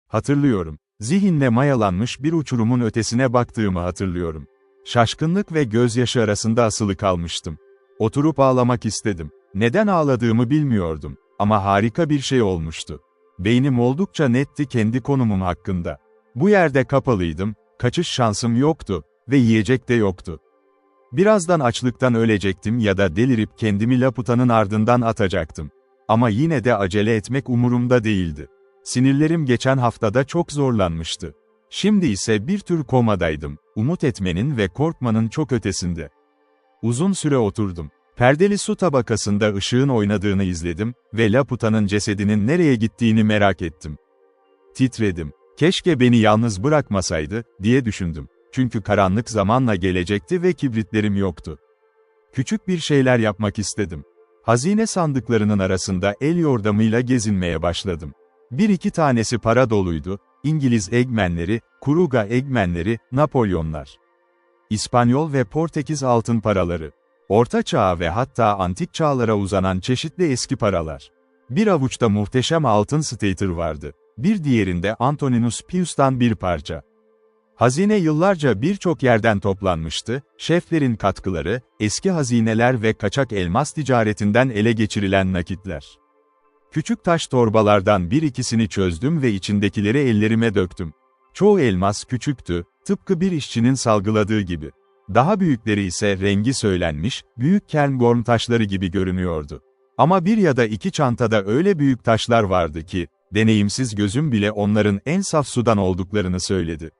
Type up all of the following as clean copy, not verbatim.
Hatırlıyorum. Zihinle mayalanmış bir uçurumun ötesine baktığımı hatırlıyorum. Şaşkınlık ve gözyaşı arasında asılı kalmıştım. Oturup ağlamak istedim. Neden ağladığımı bilmiyordum. Ama harika bir şey olmuştu. Beynim oldukça netti kendi konumum hakkında. Bu yerde kapalıydım, kaçış şansım yoktu ve yiyecek de yoktu. Birazdan açlıktan ölecektim ya da delirip kendimi Laputa'nın ardından atacaktım. Ama yine de acele etmek umurumda değildi. Sinirlerim geçen haftada çok zorlanmıştı. Şimdi ise bir tür komadaydım, umut etmenin ve korkmanın çok ötesinde. Uzun süre oturdum. Perdeli su tabakasında ışığın oynadığını izledim ve Laputa'nın cesedinin nereye gittiğini merak ettim. Titredim. Keşke beni yalnız bırakmasaydı, diye düşündüm. Çünkü karanlık zamanla gelecekti ve kibritlerim yoktu. Küçük bir şeyler yapmak istedim. Hazine sandıklarının arasında el yordamıyla gezinmeye başladım. Bir iki tanesi para doluydu, İngiliz Eggman'leri, Kuruga Eggman'leri, Napolyonlar. İspanyol ve Portekiz altın paraları. Orta Çağ'a ve hatta antik çağlara uzanan çeşitli eski paralar. Bir avuçta muhteşem altın stater vardı. Bir diğerinde Antoninus Pius'tan bir parça. Hazine yıllarca birçok yerden toplanmıştı, şeflerin katkıları, eski hazineler ve kaçak elmas ticaretinden ele geçirilen nakitler. Küçük taş torbalardan bir ikisini çözdüm ve içindekileri ellerime döktüm. Çoğu elmas küçüktü, tıpkı bir işçinin salgıladığı gibi. Daha büyükleri ise rengi söylenmiş, büyük Cairngorm taşları gibi görünüyordu. Ama bir ya da iki çantada öyle büyük taşlar vardı ki, deneyimsiz gözüm bile onların en saf sudan olduklarını söyledi.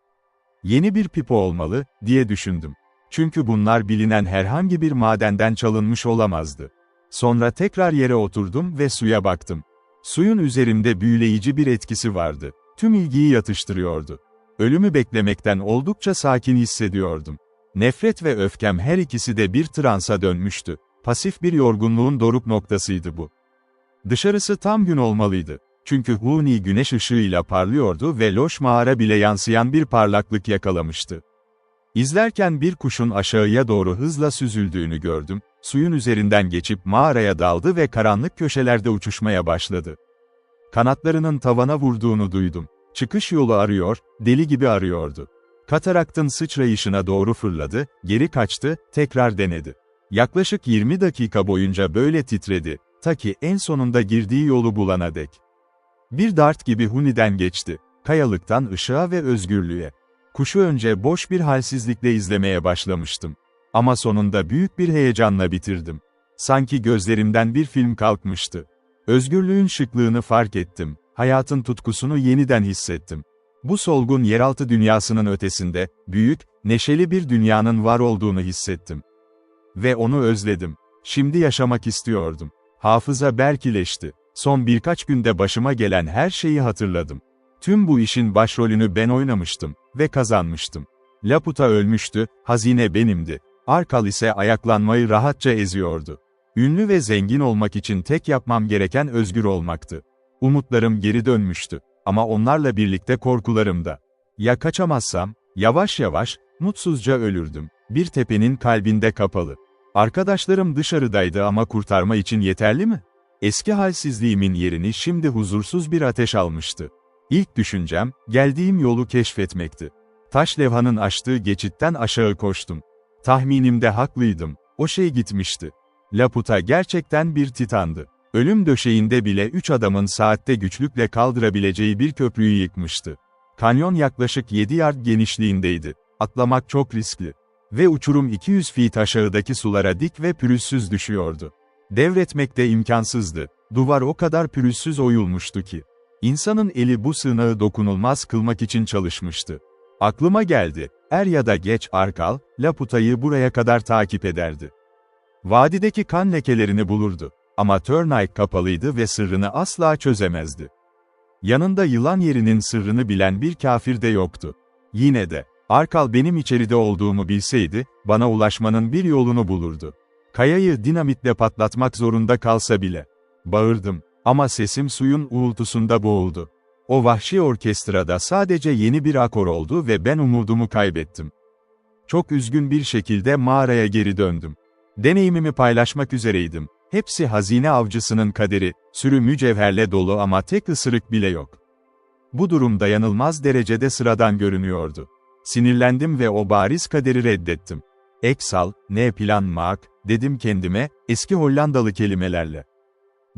Yeni bir pipo olmalı, diye düşündüm. Çünkü bunlar bilinen herhangi bir madenden çalınmış olamazdı. Sonra tekrar yere oturdum ve suya baktım. Suyun üzerimde büyüleyici bir etkisi vardı. Tüm ilgiyi yatıştırıyordu. Ölümü beklemekten oldukça sakin hissediyordum. Nefret ve öfkem her ikisi de bir transa dönmüştü. Pasif bir yorgunluğun doruk noktasıydı bu. Dışarısı tam gün olmalıydı. Çünkü huni güneş ışığıyla parlıyordu ve loş mağara bile yansıyan bir parlaklık yakalamıştı. İzlerken bir kuşun aşağıya doğru hızla süzüldüğünü gördüm, suyun üzerinden geçip mağaraya daldı ve karanlık köşelerde uçuşmaya başladı. Kanatlarının tavana vurduğunu duydum. Çıkış yolu arıyor, deli gibi arıyordu. Kataraktın sıçrayışına doğru fırladı, geri kaçtı, tekrar denedi. Yaklaşık 20 dakika boyunca böyle titredi, ta ki en sonunda girdiği yolu bulana dek. Bir dart gibi huniden geçti, kayalıktan ışığa ve özgürlüğe. Kuşu önce boş bir halsizlikle izlemeye başlamıştım. Ama sonunda büyük bir heyecanla bitirdim. Sanki gözlerimden bir film kalkmıştı. Özgürlüğün şıklığını fark ettim, hayatın tutkusunu yeniden hissettim. Bu solgun yeraltı dünyasının ötesinde, büyük, neşeli bir dünyanın var olduğunu hissettim. Ve onu özledim. Şimdi yaşamak istiyordum. Hafıza belkileşti. Son birkaç günde başıma gelen her şeyi hatırladım. Tüm bu işin başrolünü ben oynamıştım ve kazanmıştım. Laputa ölmüştü, hazine benimdi. Arkal ise ayaklanmayı rahatça eziyordu. Ünlü ve zengin olmak için tek yapmam gereken özgür olmaktı. Umutlarım geri dönmüştü. Ama onlarla birlikte korkularım da. Ya kaçamazsam, yavaş yavaş, mutsuzca ölürdüm. Bir tepenin kalbinde kapalı. Arkadaşlarım dışarıdaydı ama kurtarma için yeterli mi? Eski halsizliğimin yerini şimdi huzursuz bir ateş almıştı. İlk düşüncem, geldiğim yolu keşfetmekti. Taş levhanın açtığı geçitten aşağı koştum. Tahminimde haklıydım, o şey gitmişti. Laputa gerçekten bir titandı. Ölüm döşeğinde bile 3 adamın saatte güçlükle kaldırabileceği bir köprüyü yıkmıştı. Kanyon yaklaşık 7 yard genişliğindeydi. Atlamak çok riskli. Ve uçurum 200 feet aşağıdaki sulara dik ve pürüzsüz düşüyordu. Devretmek de imkansızdı. Duvar o kadar pürüzsüz oyulmuştu ki. İnsanın eli bu sığınağı dokunulmaz kılmak için çalışmıştı. Aklıma geldi, er ya da geç Arkal, Laputa'yı buraya kadar takip ederdi. Vadideki kan lekelerini bulurdu. Ama Turnike kapalıydı ve sırrını asla çözemezdi. Yanında yılan yerinin sırrını bilen bir kafir de yoktu. Yine de, Arkal benim içeride olduğumu bilseydi, bana ulaşmanın bir yolunu bulurdu. Kayayı dinamitle patlatmak zorunda kalsa bile. Bağırdım, ama sesim suyun uğultusunda boğuldu. O vahşi orkestrada sadece yeni bir akor oldu ve ben umudumu kaybettim. Çok üzgün bir şekilde mağaraya geri döndüm. Deneyimimi paylaşmak üzereydim. Hepsi hazine avcısının kaderi, sürü mücevherle dolu ama tek ısırık bile yok. Bu durum dayanılmaz derecede sıradan görünüyordu. Sinirlendim ve o bariz kaderi reddettim. "Eksal, ne plan maak," dedim kendime, eski Hollandalı kelimelerle.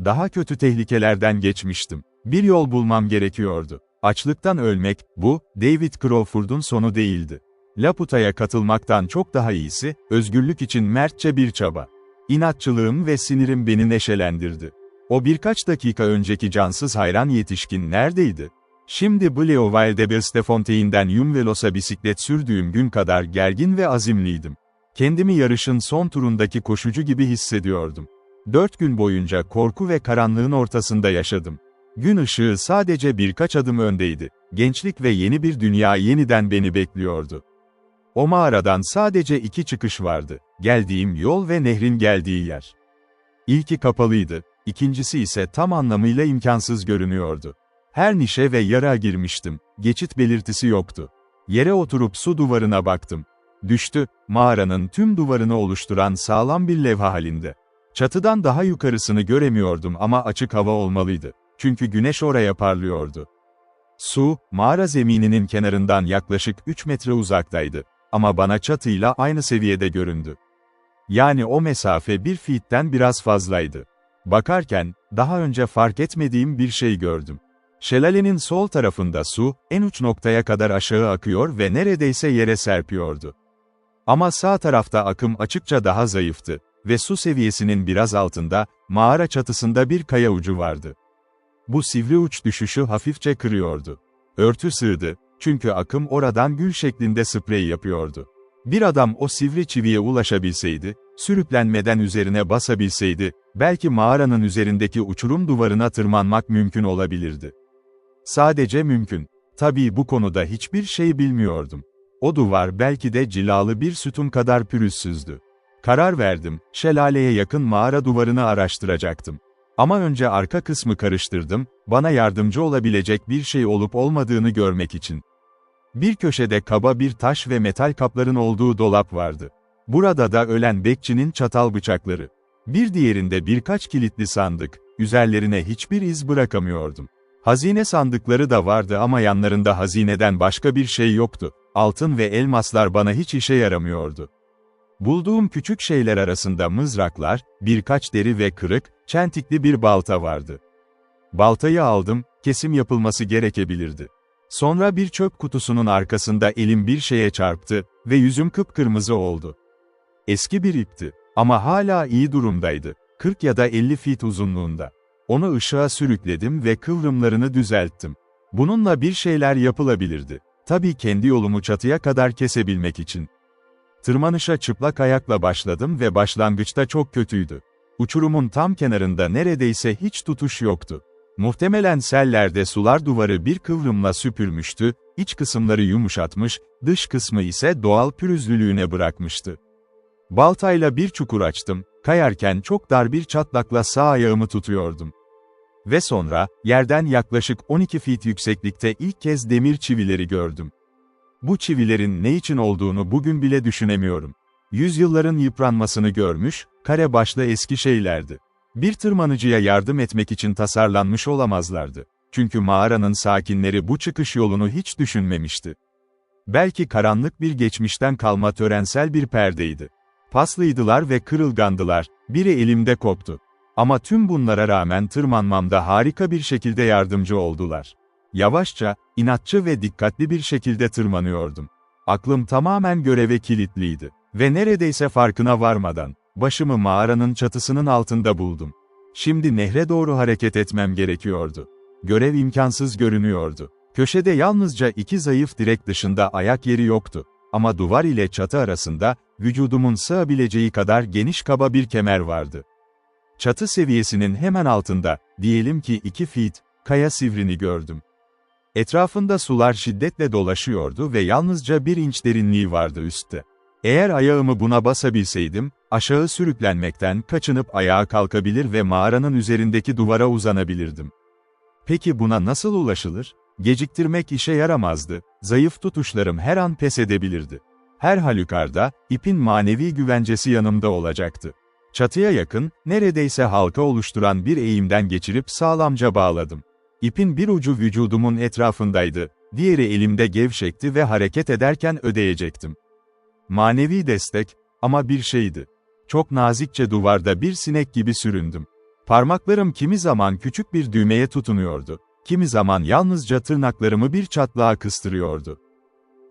Daha kötü tehlikelerden geçmiştim. Bir yol bulmam gerekiyordu. Açlıktan ölmek, bu, David Crawford'un sonu değildi. Laputa'ya katılmaktan çok daha iyisi, özgürlük için mertçe bir çaba. İnatçılığım ve sinirim beni neşelendirdi. O birkaç dakika önceki cansız hayran yetişkin neredeydi? Şimdi Bleauwilde-Berstefontaine'den Yumvelos'a bisiklet sürdüğüm gün kadar gergin ve azimliydim. Kendimi yarışın son turundaki koşucu gibi hissediyordum. 4 gün boyunca korku ve karanlığın ortasında yaşadım. Gün ışığı sadece birkaç adım öndeydi. Gençlik ve yeni bir dünya yeniden beni bekliyordu. O mağaradan sadece 2 çıkış vardı. Geldiğim yol ve nehrin geldiği yer. İlki kapalıydı, ikincisi ise tam anlamıyla imkansız görünüyordu. Her nişe ve yarığa girmiştim. Geçit belirtisi yoktu. Yere oturup su duvarına baktım. Düştü, mağaranın tüm duvarını oluşturan sağlam bir levha halinde. Çatıdan daha yukarısını göremiyordum ama açık hava olmalıydı. Çünkü güneş oraya parlıyordu. Su, mağara zemininin kenarından yaklaşık 3 metre uzaktaydı. Ama bana çatıyla aynı seviyede göründü. Yani o mesafe 1 feet'ten biraz fazlaydı. Bakarken, daha önce fark etmediğim bir şey gördüm. Şelalenin sol tarafında su, en uç noktaya kadar aşağı akıyor ve neredeyse yere serpiyordu. Ama sağ tarafta akım açıkça daha zayıftı ve su seviyesinin biraz altında, mağara çatısında bir kaya ucu vardı. Bu sivri uç düşüşü hafifçe kırıyordu. Örtü sığdı, çünkü akım oradan gül şeklinde sprey yapıyordu. Bir adam o sivri çiviye ulaşabilseydi, sürüklenmeden üzerine basabilseydi, belki mağaranın üzerindeki uçurum duvarına tırmanmak mümkün olabilirdi. Sadece mümkün. Tabii bu konuda hiçbir şey bilmiyordum. O duvar belki de cilalı bir sütun kadar pürüzsüzdü. Karar verdim, şelaleye yakın mağara duvarını araştıracaktım. Ama önce arka kısmı karıştırdım, bana yardımcı olabilecek bir şey olup olmadığını görmek için. Bir köşede kaba bir taş ve metal kapların olduğu dolap vardı. Burada da ölen bekçinin çatal bıçakları. Bir diğerinde birkaç kilitli sandık, üzerlerine hiçbir iz bırakamıyordum. Hazine sandıkları da vardı ama yanlarında hazineden başka bir şey yoktu. Altın ve elmaslar bana hiç işe yaramıyordu. Bulduğum küçük şeyler arasında mızraklar, birkaç deri ve kırık, çentikli bir balta vardı. Baltayı aldım, kesim yapılması gerekebilirdi. Sonra bir çöp kutusunun arkasında elim bir şeye çarptı ve yüzüm kıpkırmızı oldu. Eski bir ipti ama hala iyi durumdaydı. 40 ya da 50 feet uzunluğunda. Onu ışığa sürükledim ve kıvrımlarını düzelttim. Bununla bir şeyler yapılabilirdi. Tabii kendi yolumu çatıya kadar kesebilmek için. Tırmanışa çıplak ayakla başladım ve başlangıçta çok kötüydü. Uçurumun tam kenarında neredeyse hiç tutuş yoktu. Muhtemelen sellerde sular duvarı bir kıvrımla süpürmüştü, iç kısımları yumuşatmış, dış kısmı ise doğal pürüzlülüğüne bırakmıştı. Baltayla bir çukur açtım, kayarken çok dar bir çatlakla sağ ayağımı tutuyordum. Ve sonra, yerden yaklaşık 12 feet yükseklikte ilk kez demir çivileri gördüm. Bu çivilerin ne için olduğunu bugün bile düşünemiyorum. Yüzyılların yıpranmasını görmüş, kare başlı eski şeylerdi. Bir tırmanıcıya yardım etmek için tasarlanmış olamazlardı. Çünkü mağaranın sakinleri bu çıkış yolunu hiç düşünmemişti. Belki karanlık bir geçmişten kalma törensel bir perdeydi. Paslıydılar ve kırılgandılar, biri elimde koptu. Ama tüm bunlara rağmen tırmanmamda harika bir şekilde yardımcı oldular. Yavaşça, inatçı ve dikkatli bir şekilde tırmanıyordum. Aklım tamamen göreve kilitliydi. Ve neredeyse farkına varmadan, başımı mağaranın çatısının altında buldum. Şimdi nehre doğru hareket etmem gerekiyordu. Görev imkansız görünüyordu. Köşede yalnızca 2 zayıf direk dışında ayak yeri yoktu. Ama duvar ile çatı arasında, vücudumun sığabileceği kadar geniş kaba bir kemer vardı. Çatı seviyesinin hemen altında, diyelim ki 2 feet, kaya sivrini gördüm. Etrafında sular şiddetle dolaşıyordu ve yalnızca 1 inç derinliği vardı üstte. Eğer ayağımı buna basabilseydim, aşağı sürüklenmekten kaçınıp ayağa kalkabilir ve mağaranın üzerindeki duvara uzanabilirdim. Peki buna nasıl ulaşılır? Geciktirmek işe yaramazdı, zayıf tutuşlarım her an pes edebilirdi. Her halükarda, ipin manevi güvencesi yanımda olacaktı. Çatıya yakın, neredeyse halka oluşturan bir eğimden geçirip sağlamca bağladım. İpin bir ucu vücudumun etrafındaydı, diğeri elimde gevşekti ve hareket ederken ödeyecektim. Manevi destek, ama bir şeydi. Çok nazikçe duvarda bir sinek gibi süründüm. Parmaklarım kimi zaman küçük bir düğmeye tutunuyordu, kimi zaman yalnızca tırnaklarımı bir çatlağa kıstırıyordu.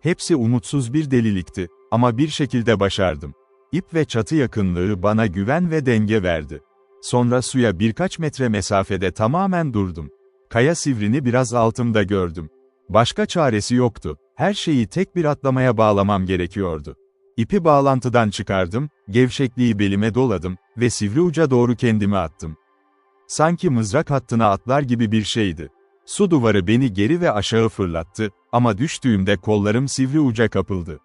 Hepsi umutsuz bir delilikti, ama bir şekilde başardım. İp ve çatı yakınlığı bana güven ve denge verdi. Sonra suya birkaç metre mesafede tamamen durdum. Kaya sivrini biraz altımda gördüm. Başka çaresi yoktu, her şeyi tek bir atlamaya bağlamam gerekiyordu. İpi bağlantıdan çıkardım, gevşekliği belime doladım ve sivri uca doğru kendimi attım. Sanki mızrak hattına atlar gibi bir şeydi. Su duvarı beni geri ve aşağı fırlattı, ama düştüğümde kollarım sivri uca kapıldı.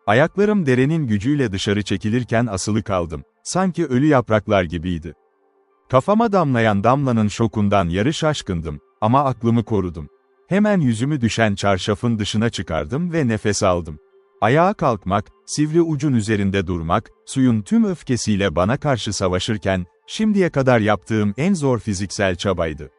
Ayaklarım derenin gücüyle dışarı çekilirken asılı kaldım, sanki ölü yapraklar gibiydi. Kafama damlayan damlanın şokundan yarı şaşkındım, ama aklımı korudum. Hemen yüzümü düşen çarşafın dışına çıkardım ve nefes aldım. Ayağa kalkmak, sivri ucun üzerinde durmak, suyun tüm öfkesiyle bana karşı savaşırken, şimdiye kadar yaptığım en zor fiziksel çabaydı.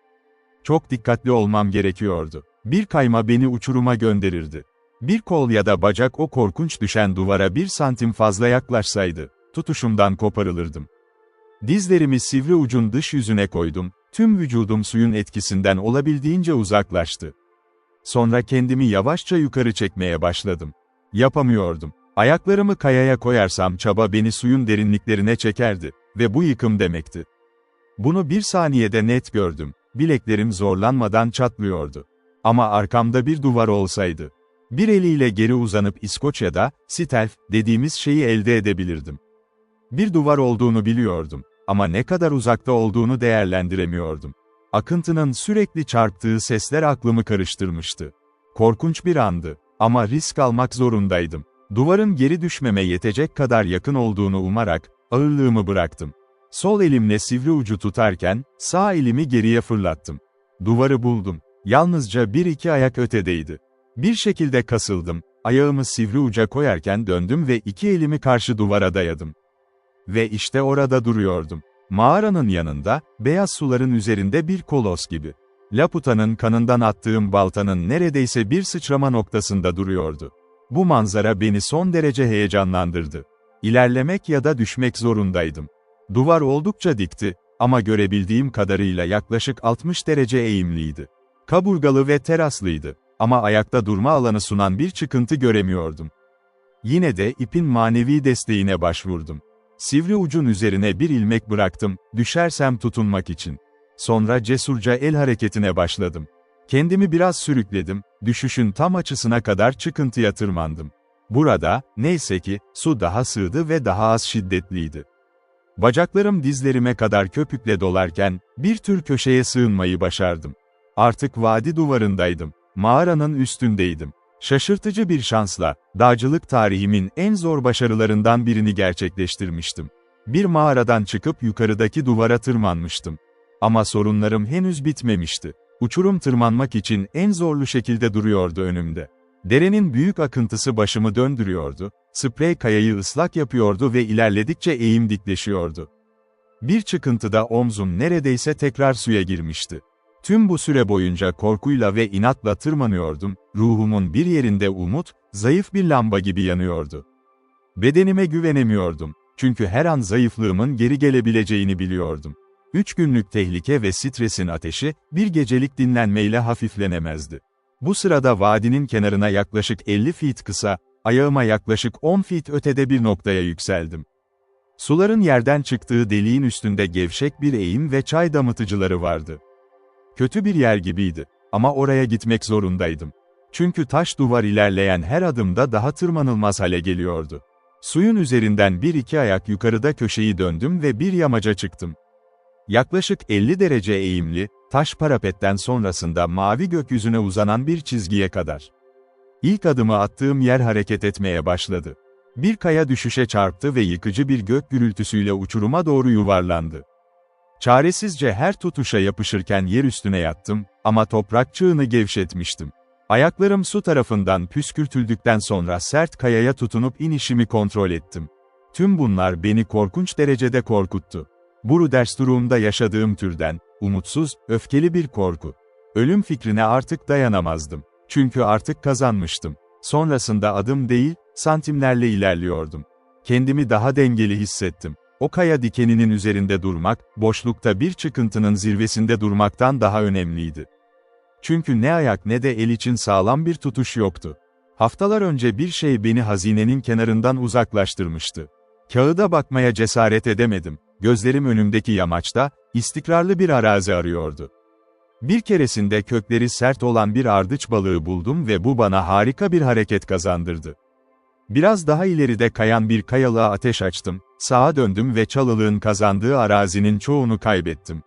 Çok dikkatli olmam gerekiyordu. Bir kayma beni uçuruma gönderirdi. Bir kol ya da bacak o korkunç düşen duvara 1 santim fazla yaklaşsaydı, tutuşumdan koparılırdım. Dizlerimi sivri ucun dış yüzüne koydum, tüm vücudum suyun etkisinden olabildiğince uzaklaştı. Sonra kendimi yavaşça yukarı çekmeye başladım. Yapamıyordum. Ayaklarımı kayaya koyarsam çaba beni suyun derinliklerine çekerdi ve bu yıkım demekti. Bunu bir saniyede net gördüm. Bileklerim zorlanmadan çatlıyordu. Ama arkamda bir duvar olsaydı, bir eliyle geri uzanıp İskoçya'da, stealth dediğimiz şeyi elde edebilirdim. Bir duvar olduğunu biliyordum, ama ne kadar uzakta olduğunu değerlendiremiyordum. Akıntının sürekli çarptığı sesler aklımı karıştırmıştı. Korkunç bir andı, ama risk almak zorundaydım. Duvarın geri düşmeme yetecek kadar yakın olduğunu umarak, ağırlığımı bıraktım. Sol elimle sivri ucu tutarken, sağ elimi geriye fırlattım. Duvarı buldum. Yalnızca 1-2 ayak ötedeydi. Bir şekilde kasıldım, ayağımı sivri uca koyarken döndüm ve 2 elimi karşı duvara dayadım. Ve işte orada duruyordum. Mağaranın yanında, beyaz suların üzerinde bir kolos gibi. Laputa'nın kanından attığım baltanın neredeyse bir sıçrama noktasında duruyordu. Bu manzara beni son derece heyecanlandırdı. İlerlemek ya da düşmek zorundaydım. Duvar oldukça dikti, ama görebildiğim kadarıyla yaklaşık 60 derece eğimliydi. Kaburgalı ve teraslıydı, ama ayakta durma alanı sunan bir çıkıntı göremiyordum. Yine de ipin manevi desteğine başvurdum. Sivri ucun üzerine bir ilmek bıraktım, düşersem tutunmak için. Sonra cesurca el hareketine başladım. Kendimi biraz sürükledim, düşüşün tam açısına kadar çıkıntıya tırmandım. Burada, neyse ki, su daha sığdı ve daha az şiddetliydi. Bacaklarım dizlerime kadar köpükle dolarken, bir tür köşeye sığınmayı başardım. Artık vadi duvarındaydım. Mağaranın üstündeydim. Şaşırtıcı bir şansla, dağcılık tarihimin en zor başarılarından birini gerçekleştirmiştim. Bir mağaradan çıkıp yukarıdaki duvara tırmanmıştım. Ama sorunlarım henüz bitmemişti. Uçurum tırmanmak için en zorlu şekilde duruyordu önümde. Derenin büyük akıntısı başımı döndürüyordu, sprey kayayı ıslak yapıyordu ve ilerledikçe eğim dikleşiyordu. Bir çıkıntıda omzum neredeyse tekrar suya girmişti. Tüm bu süre boyunca korkuyla ve inatla tırmanıyordum, ruhumun bir yerinde umut, zayıf bir lamba gibi yanıyordu. Bedenime güvenemiyordum, çünkü her an zayıflığımın geri gelebileceğini biliyordum. 3 günlük tehlike ve stresin ateşi, bir gecelik dinlenmeyle hafiflenemezdi. Bu sırada vadinin kenarına yaklaşık 50 feet kısa, ayağıma yaklaşık 10 feet ötede bir noktaya yükseldim. Suların yerden çıktığı deliğin üstünde gevşek bir eğim ve çay damıtıcıları vardı. Kötü bir yer gibiydi, ama oraya gitmek zorundaydım. Çünkü taş duvar ilerleyen her adımda daha tırmanılmaz hale geliyordu. Suyun üzerinden 1-2 ayak yukarıda köşeyi döndüm ve bir yamaca çıktım. Yaklaşık 50 derece eğimli, taş parapetten sonrasında mavi gökyüzüne uzanan bir çizgiye kadar. İlk adımı attığım yer hareket etmeye başladı. Bir kaya düşüşe çarptı ve yıkıcı bir gök gürültüsüyle uçuruma doğru yuvarlandı. Çaresizce her tutuşa yapışırken yer üstüne yattım, ama toprak çığını gevşetmiştim. Ayaklarım su tarafından püskürtüldükten sonra sert kayaya tutunup inişimi kontrol ettim. Tüm bunlar beni korkunç derecede korkuttu. Bu Rudersturum'da yaşadığım türden, umutsuz, öfkeli bir korku. Ölüm fikrine artık dayanamazdım. Çünkü artık kazanmıştım. Sonrasında adım değil, santimlerle ilerliyordum. Kendimi daha dengeli hissettim. O kaya dikeninin üzerinde durmak, boşlukta bir çıkıntının zirvesinde durmaktan daha önemliydi. Çünkü ne ayak ne de el için sağlam bir tutuş yoktu. Haftalar önce bir şey beni hazinenin kenarından uzaklaştırmıştı. Kağıda bakmaya cesaret edemedim. Gözlerim önümdeki yamaçta, istikrarlı bir arazi arıyordu. Bir keresinde kökleri sert olan bir ardıç balığı buldum ve bu bana harika bir hareket kazandırdı. Biraz daha ileride kayan bir kayalığa ateş açtım, sağa döndüm ve çalılığın kazandığı arazinin çoğunu kaybettim.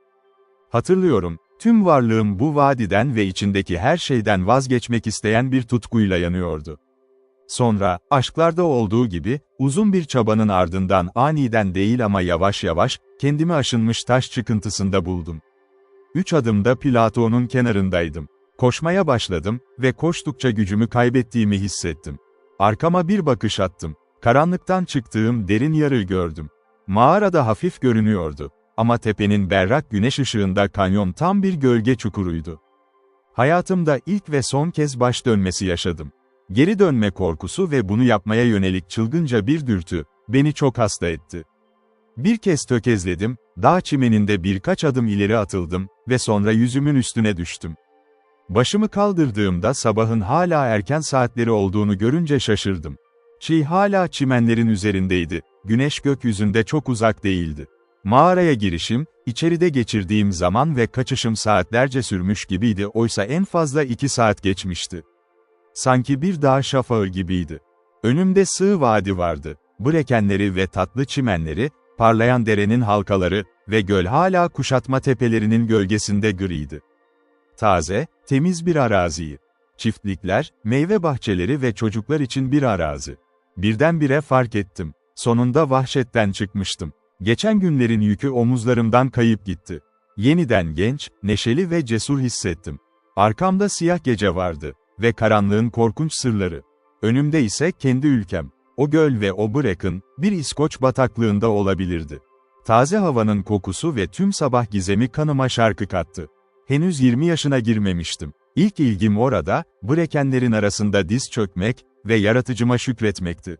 Hatırlıyorum, tüm varlığım bu vadiden ve içindeki her şeyden vazgeçmek isteyen bir tutkuyla yanıyordu. Sonra, aşklarda olduğu gibi, uzun bir çabanın ardından aniden değil ama yavaş yavaş, kendimi aşınmış taş çıkıntısında buldum. 3 adımda Platon'un kenarındaydım. Koşmaya başladım ve koştukça gücümü kaybettiğimi hissettim. Arkama bir bakış attım. Karanlıktan çıktığım derin yarığı gördüm. Mağarada hafif görünüyordu. Ama tepenin berrak güneş ışığında kanyon tam bir gölge çukuruydu. Hayatımda ilk ve son kez baş dönmesi yaşadım. Geri dönme korkusu ve bunu yapmaya yönelik çılgınca bir dürtü, beni çok hasta etti. Bir kez tökezledim, dağ çimeninde birkaç adım ileri atıldım ve sonra yüzümün üstüne düştüm. Başımı kaldırdığımda sabahın hala erken saatleri olduğunu görünce şaşırdım. Çiğ hala çimenlerin üzerindeydi, güneş gökyüzünde çok uzak değildi. Mağaraya girişim, içeride geçirdiğim zaman ve kaçışım saatlerce sürmüş gibiydi, oysa en fazla 2 saat geçmişti. Sanki bir dağ şafağı gibiydi. Önümde sığ vadi vardı, brekenleri ve tatlı çimenleri, parlayan derenin halkaları ve göl hala kuşatma tepelerinin gölgesinde griydi. Taze, temiz bir araziyi. Çiftlikler, meyve bahçeleri ve çocuklar için bir arazi. Birdenbire fark ettim. Sonunda vahşetten çıkmıştım. Geçen günlerin yükü omuzlarımdan kayıp gitti. Yeniden genç, neşeli ve cesur hissettim. Arkamda siyah gece vardı ve karanlığın korkunç sırları. Önümde ise kendi ülkem. O göl ve o Brecon, bir İskoç bataklığında olabilirdi. Taze havanın kokusu ve tüm sabah gizemi kanıma şarkı kattı. Henüz 20 yaşına girmemiştim. İlk ilgim orada, brekenlerin arasında diz çökmek ve yaratıcıma şükretmekti.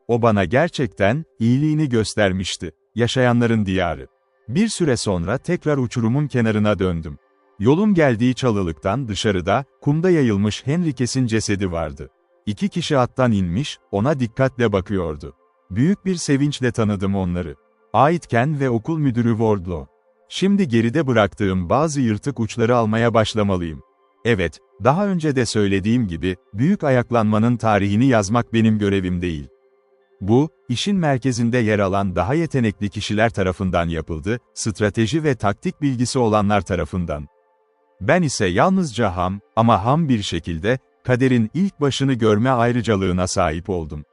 O bana gerçekten, iyiliğini göstermişti. Yaşayanların diyarı. Bir süre sonra tekrar uçurumun kenarına döndüm. Yolum geldiği çalılıktan dışarıda, kumda yayılmış Henriquez'in cesedi vardı. 2 kişi attan inmiş, ona dikkatle bakıyordu. Büyük bir sevinçle tanıdım onları. Aitken ve okul müdürü Wardlow. Şimdi geride bıraktığım bazı yırtık uçları almaya başlamalıyım. Evet, daha önce de söylediğim gibi, büyük ayaklanmanın tarihini yazmak benim görevim değil. Bu, işin merkezinde yer alan daha yetenekli kişiler tarafından yapıldı, strateji ve taktik bilgisi olanlar tarafından. Ben ise yalnızca ham bir şekilde, kaderin ilk başını görme ayrıcalığına sahip oldum.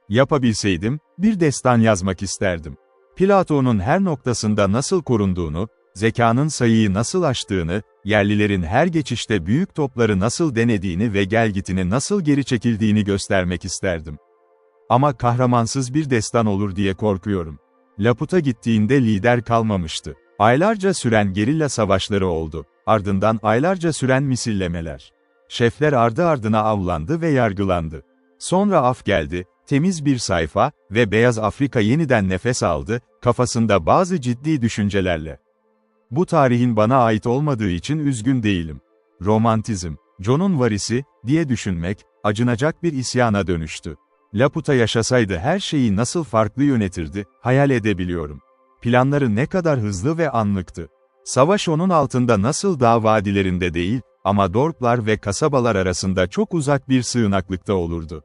Yapabilseydim, bir destan yazmak isterdim. Platon'un her noktasında nasıl korunduğunu, zekanın sayıyı nasıl aştığını, yerlilerin her geçişte büyük topları nasıl denediğini ve gelgitini nasıl geri çekildiğini göstermek isterdim. Ama kahramansız bir destan olur diye korkuyorum. Laput'a gittiğinde lider kalmamıştı. Aylarca süren gerilla savaşları oldu. Ardından aylarca süren misillemeler. Şefler ardı ardına avlandı ve yargılandı. Sonra af geldi, temiz bir sayfa ve Beyaz Afrika yeniden nefes aldı, kafasında bazı ciddi düşüncelerle. Bu tarihin bana ait olmadığı için üzgün değilim. Romantizm, John'un varisi, diye düşünmek, acınacak bir isyana dönüştü. Laput'a yaşasaydı her şeyi nasıl farklı yönetirdi, hayal edebiliyorum. Planları ne kadar hızlı ve anlıktı. Savaş onun altında nasıl dağ vadilerinde değil, ama dorplar ve kasabalar arasında çok uzak bir sığınaklıkta olurdu.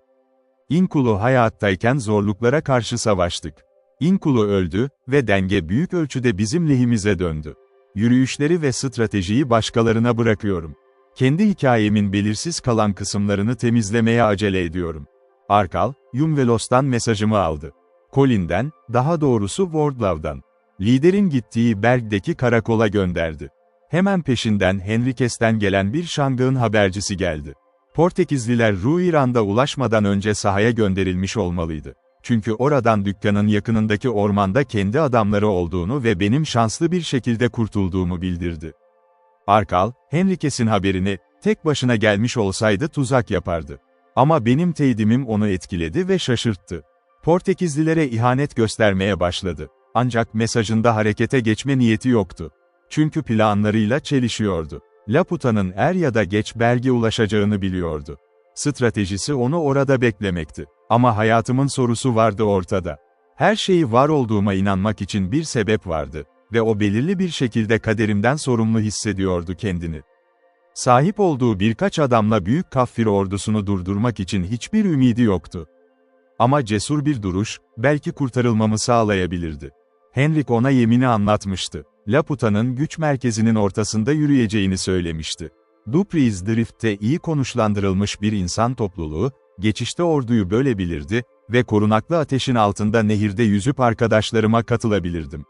Inkulu hayattayken zorluklara karşı savaştık. Inkulu öldü ve denge büyük ölçüde bizim lehimize döndü. Yürüyüşleri ve stratejiyi başkalarına bırakıyorum. Kendi hikayemin belirsiz kalan kısımlarını temizlemeye acele ediyorum. Arkal, Yumvelos'tan mesajımı aldı. Colin'den, daha doğrusu Wardlow'dan. Liderin gittiği Berg'deki karakola gönderdi. Hemen peşinden Henriquez'ten gelen bir şangağın habercisi geldi. Portekizliler Ruiran'da ulaşmadan önce sahaya gönderilmiş olmalıydı. Çünkü oradan dükkanın yakınındaki ormanda kendi adamları olduğunu ve benim şanslı bir şekilde kurtulduğumu bildirdi. Arkal, Henriquez'in haberini, tek başına gelmiş olsaydı tuzak yapardı. Ama benim teyidimim onu etkiledi ve şaşırttı. Portekizlilere ihanet göstermeye başladı. Ancak mesajında harekete geçme niyeti yoktu. Çünkü planlarıyla çelişiyordu. Laputa'nın er ya da geç Berg'e ulaşacağını biliyordu. Stratejisi onu orada beklemekti. Ama hayatımın sorusu vardı ortada. Her şeyi var olduğuma inanmak için bir sebep vardı ve o belirli bir şekilde kaderimden sorumlu hissediyordu kendini. Sahip olduğu birkaç adamla büyük Kaffir ordusunu durdurmak için hiçbir ümidi yoktu. Ama cesur bir duruş, belki kurtarılmamı sağlayabilirdi. Henrik ona yemini anlatmıştı. Laputa'nın güç merkezinin ortasında yürüyeceğini söylemişti. Dupris Drift'te iyi konuşlandırılmış bir insan topluluğu, geçişte orduyu bölebilirdi ve korunaklı ateşin altında nehirde yüzüp arkadaşlarıma katılabilirdim.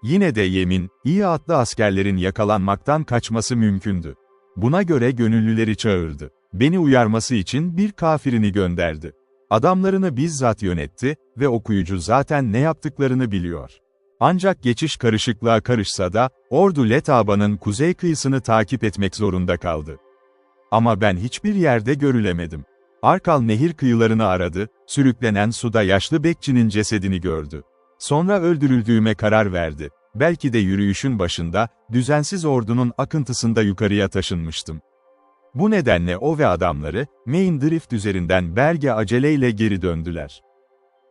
Yine de yemin, iyi atlı askerlerin yakalanmaktan kaçması mümkündü. Buna göre gönüllüleri çağırdı. Beni uyarması için bir kafirini gönderdi. Adamlarını bizzat yönetti ve okuyucu zaten ne yaptıklarını biliyor. Ancak geçiş karışıklığa karışsa da, ordu Letaba'nın kuzey kıyısını takip etmek zorunda kaldı. Ama ben hiçbir yerde görülemedim. Arkal nehir kıyılarını aradı, sürüklenen suda yaşlı bekçinin cesedini gördü. Sonra öldürüldüğüme karar verdi. Belki de yürüyüşün başında, düzensiz ordunun akıntısında yukarıya taşınmıştım. Bu nedenle o ve adamları, Main Drift üzerinden Berg'e aceleyle geri döndüler.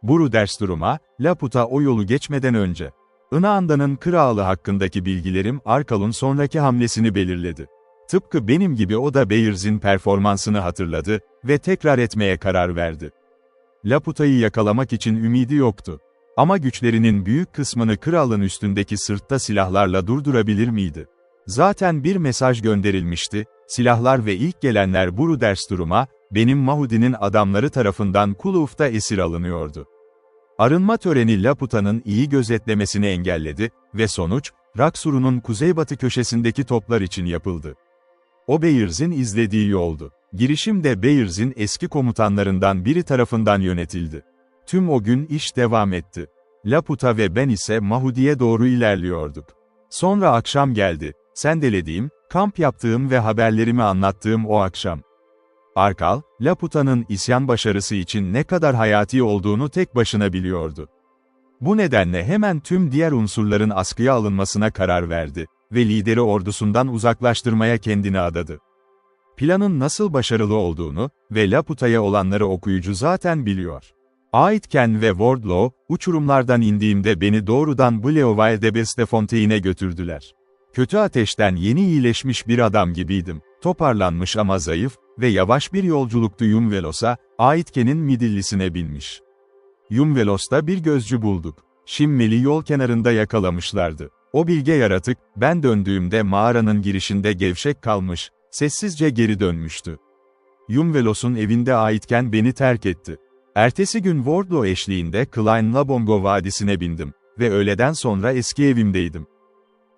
Brudersturum'a, Laputa o yolu geçmeden önce. Inaanda'nın kralı hakkındaki bilgilerim Arkal'ın sonraki hamlesini belirledi. Tıpkı benim gibi o da Beyers'in performansını hatırladı ve tekrar etmeye karar verdi. Laputa'yı yakalamak için ümidi yoktu. Ama güçlerinin büyük kısmını kralın üstündeki sırtta silahlarla durdurabilir miydi? Zaten bir mesaj gönderilmişti, silahlar ve ilk gelenler Brudersturum'a, benim Mahudi'nin adamları tarafından Kuluf'ta esir alınıyordu. Arınma töreni Laputa'nın iyi gözetlemesini engelledi ve sonuç, Raksuru'nun kuzeybatı köşesindeki toplar için yapıldı. O Beyers'in izlediği yoldu. Girişim de Beyers'in eski komutanlarından biri tarafından yönetildi. Tüm o gün iş devam etti. Laputa ve ben ise Mahudi'ye doğru ilerliyorduk. Sonra akşam geldi, sendelediğim, kamp yaptığım ve haberlerimi anlattığım o akşam. Arkal, Laputa'nın isyan başarısı için ne kadar hayati olduğunu tek başına biliyordu. Bu nedenle hemen tüm diğer unsurların askıya alınmasına karar verdi ve lideri ordusundan uzaklaştırmaya kendini adadı. Planın nasıl başarılı olduğunu ve Laputa'ya olanları okuyucu zaten biliyor. Aitken ve Wardlow, uçurumlardan indiğimde beni doğrudan Bleauval de Bestefontaine'e götürdüler. Kötü ateşten yeni iyileşmiş bir adam gibiydim. Toparlanmış ama zayıf ve yavaş bir yolculuktu Yumvelos'a, Aitken'in midillisine binmiş. Yumvelos'ta bir gözcü bulduk. Şimmeli yol kenarında yakalamışlardı. O bilge yaratık, ben döndüğümde mağaranın girişinde gevşek kalmış, sessizce geri dönmüştü. Yumvelos'un evinde Aitken beni terk etti. Ertesi gün Wardlow eşliğinde Klein Labongo Vadisi'ne bindim ve öğleden sonra eski evimdeydim.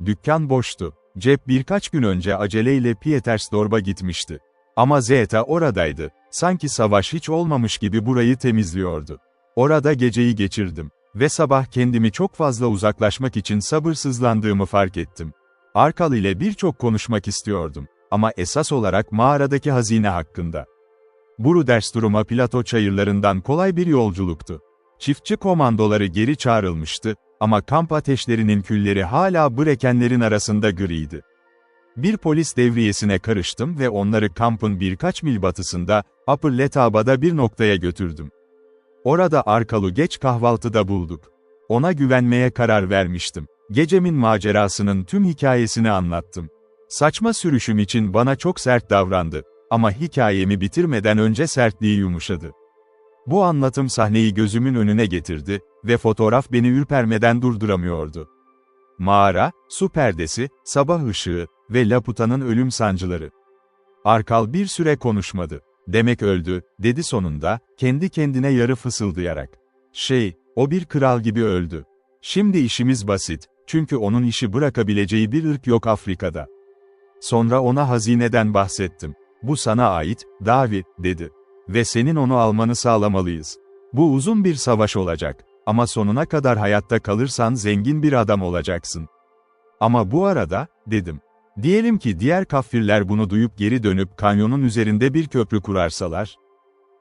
Dükkan boştu. Cep birkaç gün önce aceleyle Pietersdorp'a gitmişti. Ama Zeta oradaydı. Sanki savaş hiç olmamış gibi burayı temizliyordu. Orada geceyi geçirdim. Ve sabah kendimi çok fazla uzaklaşmak için sabırsızlandığımı fark ettim. Arkal ile birçok konuşmak istiyordum. Ama esas olarak mağaradaki hazine hakkında. Brudersturum'a plato çayırlarından kolay bir yolculuktu. Çiftçi komandoları geri çağrılmıştı. Ama kamp ateşlerinin külleri hala brekenlerin arasında griydi. Bir polis devriyesine karıştım ve onları kampın birkaç mil batısında, Upper Letaba'da bir noktaya götürdüm. Orada Arkal'ı geç kahvaltıda bulduk. Ona güvenmeye karar vermiştim. Gecemin macerasının tüm hikayesini anlattım. Saçma sürüşüm için bana çok sert davrandı. Ama hikayemi bitirmeden önce sertliği yumuşadı. Bu anlatım sahneyi gözümün önüne getirdi ve fotoğraf beni ürpermeden durduramıyordu. Mağara, su perdesi, sabah ışığı ve Laputa'nın ölüm sancıları. Arkal bir süre konuşmadı. Demek öldü, dedi sonunda, kendi kendine yarı fısıldayarak. O bir kral gibi öldü. Şimdi işimiz basit, çünkü onun işi bırakabileceği bir ırk yok Afrika'da. Sonra ona hazineden bahsettim. Bu sana ait, Davi, dedi. Ve senin onu almanı sağlamalıyız. Bu uzun bir savaş olacak. Ama sonuna kadar hayatta kalırsan zengin bir adam olacaksın. Ama bu arada, dedim. Diyelim ki diğer kafirler bunu duyup geri dönüp kanyonun üzerinde bir köprü kurarsalar?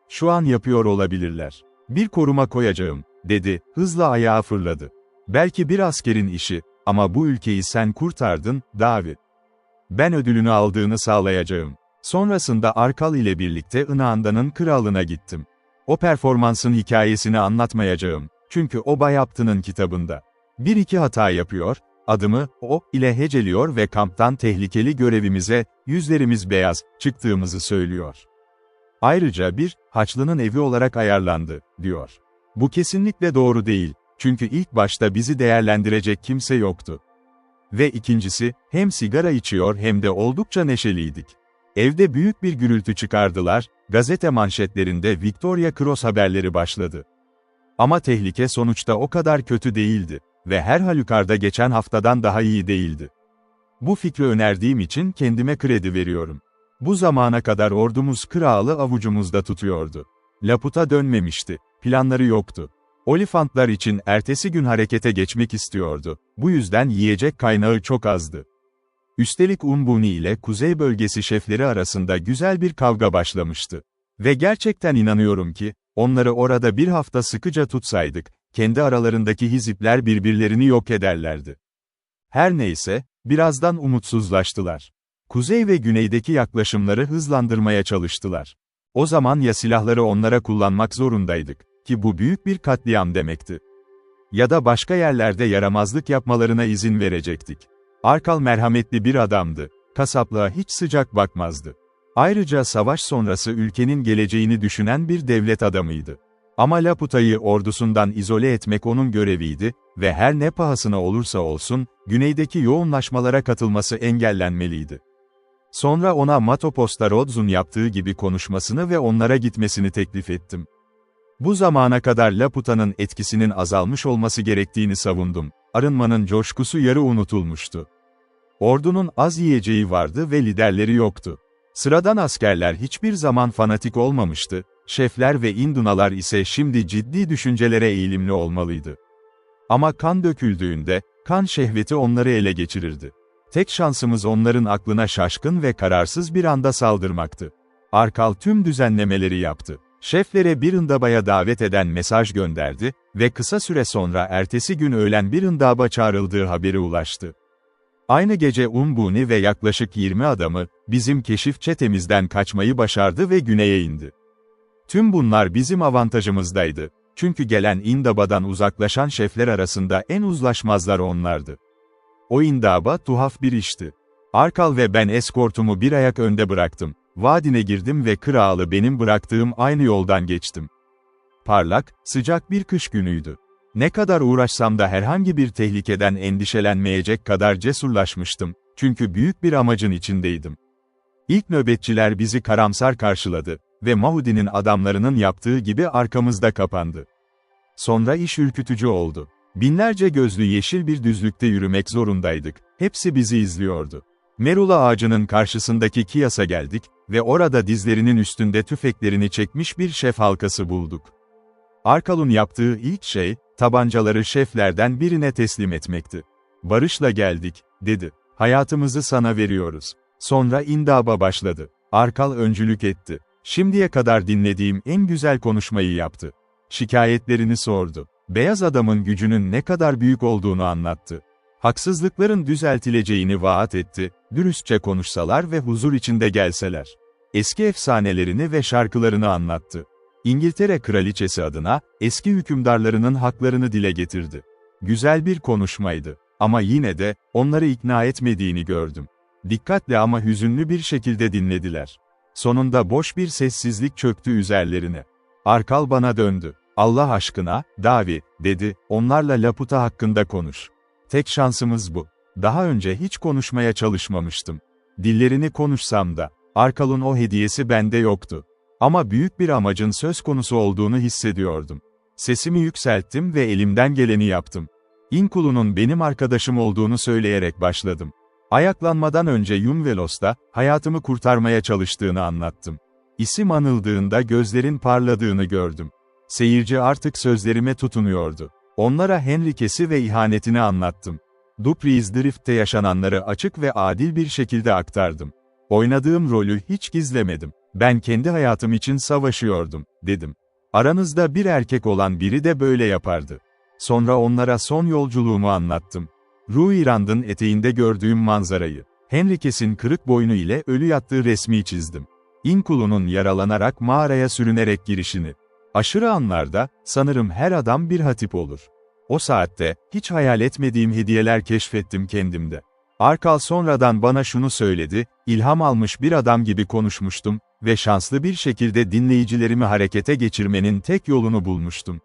Şu an yapıyor olabilirler. Bir koruma koyacağım, dedi, hızla ayağa fırladı. Belki bir askerin işi, ama bu ülkeyi sen kurtardın, Davi. Ben ödülünü aldığını sağlayacağım. Sonrasında Arkal ile birlikte Inaanda'nın kralına gittim. O performansın hikayesini anlatmayacağım, çünkü o Bayaptı'nın kitabında. Bir iki hata yapıyor, adımı, o, ile heceliyor ve kamptan tehlikeli görevimize, yüzlerimiz beyaz, çıktığımızı söylüyor. Ayrıca Haçlı'nın evi olarak ayarlandı, diyor. Bu kesinlikle doğru değil, çünkü ilk başta bizi değerlendirecek kimse yoktu. Ve ikincisi, hem sigara içiyor hem de oldukça neşeliydik. Evde büyük bir gürültü çıkardılar, gazete manşetlerinde Victoria Cross haberleri başladı. Ama tehlike sonuçta o kadar kötü değildi ve her halükarda geçen haftadan daha iyi değildi. Bu fikri önerdiğim için kendime kredi veriyorum. Bu zamana kadar ordumuz kralı avucumuzda tutuyordu. Laputa dönmemişti, planları yoktu. Olifantlar için ertesi gün harekete geçmek istiyordu, bu yüzden yiyecek kaynağı çok azdı. Üstelik Umbuni ile kuzey bölgesi şefleri arasında güzel bir kavga başlamıştı. Ve gerçekten inanıyorum ki, onları orada bir hafta sıkıca tutsaydık, kendi aralarındaki hizipler birbirlerini yok ederlerdi. Her neyse, birazdan umutsuzlaştılar. Kuzey ve güneydeki yaklaşımları hızlandırmaya çalıştılar. O zaman ya silahları onlara kullanmak zorundaydık, ki bu büyük bir katliam demekti. Ya da başka yerlerde yaramazlık yapmalarına izin verecektik. Arkal merhametli bir adamdı, kasaplığa hiç sıcak bakmazdı. Ayrıca savaş sonrası ülkenin geleceğini düşünen bir devlet adamıydı. Ama Laputa'yı ordusundan izole etmek onun göreviydi ve her ne pahasına olursa olsun, güneydeki yoğunlaşmalara katılması engellenmeliydi. Sonra ona Matopos'ta Rhodes'un yaptığı gibi konuşmasını ve onlara gitmesini teklif ettim. Bu zamana kadar Laputa'nın etkisinin azalmış olması gerektiğini savundum. Arınmanın coşkusu yarı unutulmuştu. Ordunun az yiyeceği vardı ve liderleri yoktu. Sıradan askerler hiçbir zaman fanatik olmamıştı, şefler ve indunalar ise şimdi ciddi düşüncelere eğilimli olmalıydı. Ama kan döküldüğünde, kan şehveti onları ele geçirirdi. Tek şansımız onların aklına şaşkın ve kararsız bir anda saldırmaktı. Arkal tüm düzenlemeleri yaptı. Şeflere bir indabaya davet eden mesaj gönderdi ve kısa süre sonra ertesi gün öğlen bir indaba çağrıldığı haberi ulaştı. Aynı gece Umbuni ve yaklaşık 20 adamı, bizim keşif çetemizden kaçmayı başardı ve güneye indi. Tüm bunlar bizim avantajımızdaydı. Çünkü gelen indabadan uzaklaşan şefler arasında en uzlaşmazlar onlardı. O indaba tuhaf bir işti. Arkal ve ben eskortumu bir ayak önde bıraktım. Vadine girdim ve kralı benim bıraktığım aynı yoldan geçtim. Parlak, sıcak bir kış günüydü. Ne kadar uğraşsam da herhangi bir tehlikeden endişelenmeyecek kadar cesurlaşmıştım, çünkü büyük bir amacın içindeydim. İlk nöbetçiler bizi karamsar karşıladı ve Mahudi'nin adamlarının yaptığı gibi arkamızda kapandı. Sonra iş ürkütücü oldu. Binlerce gözlü yeşil bir düzlükte yürümek zorundaydık, hepsi bizi izliyordu. Merula ağacının karşısındaki Kiyas'a geldik ve orada dizlerinin üstünde tüfeklerini çekmiş bir şef halkası bulduk. Arkal'ın yaptığı ilk şey, tabancaları şeflerden birine teslim etmekti. "Barışla geldik," dedi. "Hayatımızı sana veriyoruz." Sonra indaba başladı. Arkal öncülük etti. Şimdiye kadar dinlediğim en güzel konuşmayı yaptı. Şikayetlerini sordu. Beyaz adamın gücünün ne kadar büyük olduğunu anlattı. Haksızlıkların düzeltileceğini vaat etti, dürüstçe konuşsalar ve huzur içinde gelseler. Eski efsanelerini ve şarkılarını anlattı. İngiltere kraliçesi adına, eski hükümdarlarının haklarını dile getirdi. Güzel bir konuşmaydı. Ama yine de, onları ikna etmediğini gördüm. Dikkatli ama hüzünlü bir şekilde dinlediler. Sonunda boş bir sessizlik çöktü üzerlerine. Arkal bana döndü. "Allah aşkına, Davi," dedi, "onlarla Laputa hakkında konuş. Tek şansımız bu. Daha önce hiç konuşmaya çalışmamıştım. Dillerini konuşsam da, Arkal'ın o hediyesi bende yoktu. Ama büyük bir amacın söz konusu olduğunu hissediyordum. Sesimi yükselttim ve elimden geleni yaptım. İnkulu'nun benim arkadaşım olduğunu söyleyerek başladım. Ayaklanmadan önce Yumvelos'ta, hayatımı kurtarmaya çalıştığını anlattım. İsim anıldığında gözlerin parladığını gördüm. Seyirci artık sözlerime tutunuyordu. Onlara Henrikes'i ve ihanetini anlattım. Dupris Drift'te yaşananları açık ve adil bir şekilde aktardım. Oynadığım rolü hiç gizlemedim. Ben kendi hayatım için savaşıyordum, dedim. Aranızda bir erkek olan biri de böyle yapardı. Sonra onlara son yolculuğumu anlattım. Ruyrand'ın eteğinde gördüğüm manzarayı, Henriquez'in kırık boynu ile ölü yattığı resmi çizdim. Inkulu'nun yaralanarak mağaraya sürünerek girişini. Aşırı anlarda, sanırım her adam bir hatip olur. O saatte, hiç hayal etmediğim hediyeler keşfettim kendimde. Arkal sonradan bana şunu söyledi, ilham almış bir adam gibi konuşmuştum ve şanslı bir şekilde dinleyicilerimi harekete geçirmenin tek yolunu bulmuştum.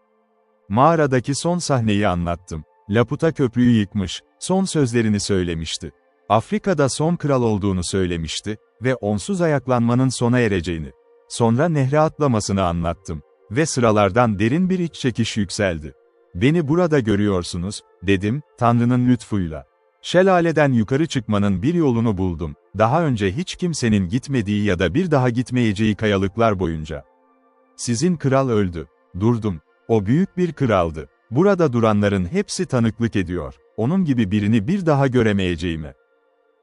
Mağaradaki son sahneyi anlattım. Laputa köprüyü yıkmış, son sözlerini söylemişti. Afrika'da son kral olduğunu söylemişti ve onsuz ayaklanmanın sona ereceğini. Sonra nehre atlamasını anlattım ve sıralardan derin bir iç çekiş yükseldi. Beni burada görüyorsunuz, dedim, Tanrı'nın lütfuyla. Şelaleden yukarı çıkmanın bir yolunu buldum. Daha önce hiç kimsenin gitmediği ya da bir daha gitmeyeceği kayalıklar boyunca. Sizin kral öldü. Durdum. O büyük bir kraldı. Burada duranların hepsi tanıklık ediyor. Onun gibi birini bir daha göremeyeceğime.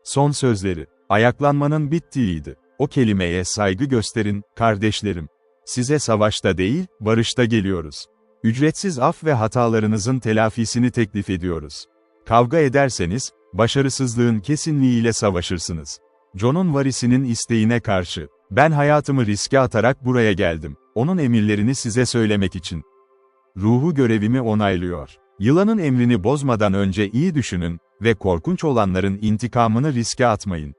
Son sözleri, ayaklanmanın bittiğiydi. O kelimeye saygı gösterin, kardeşlerim. Size savaşta değil, barışta geliyoruz. Ücretsiz af ve hatalarınızın telafisini teklif ediyoruz. Kavga ederseniz, başarısızlığın kesinliğiyle savaşırsınız. Jon'un varisinin isteğine karşı, ben hayatımı riske atarak buraya geldim. Onun emirlerini size söylemek için. Ruhu görevimi onaylıyor. Yılanın emrini bozmadan önce iyi düşünün ve korkunç olanların intikamını riske atmayın.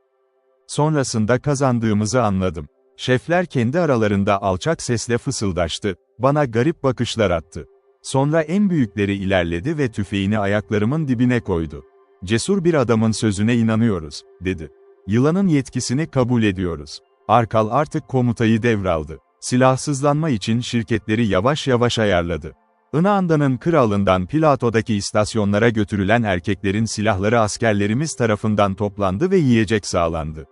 Sonrasında kazandığımızı anladım. Şefler kendi aralarında alçak sesle fısıldaştı, bana garip bakışlar attı. Sonra en büyükleri ilerledi ve tüfeğini ayaklarımın dibine koydu. Cesur bir adamın sözüne inanıyoruz, dedi. Yılanın yetkisini kabul ediyoruz. Arkal artık komutayı devraldı. Silahsızlanma için şirketleri yavaş yavaş ayarladı. Inaanda'nın kralından Plato'daki istasyonlara götürülen erkeklerin silahları askerlerimiz tarafından toplandı ve yiyecek sağlandı.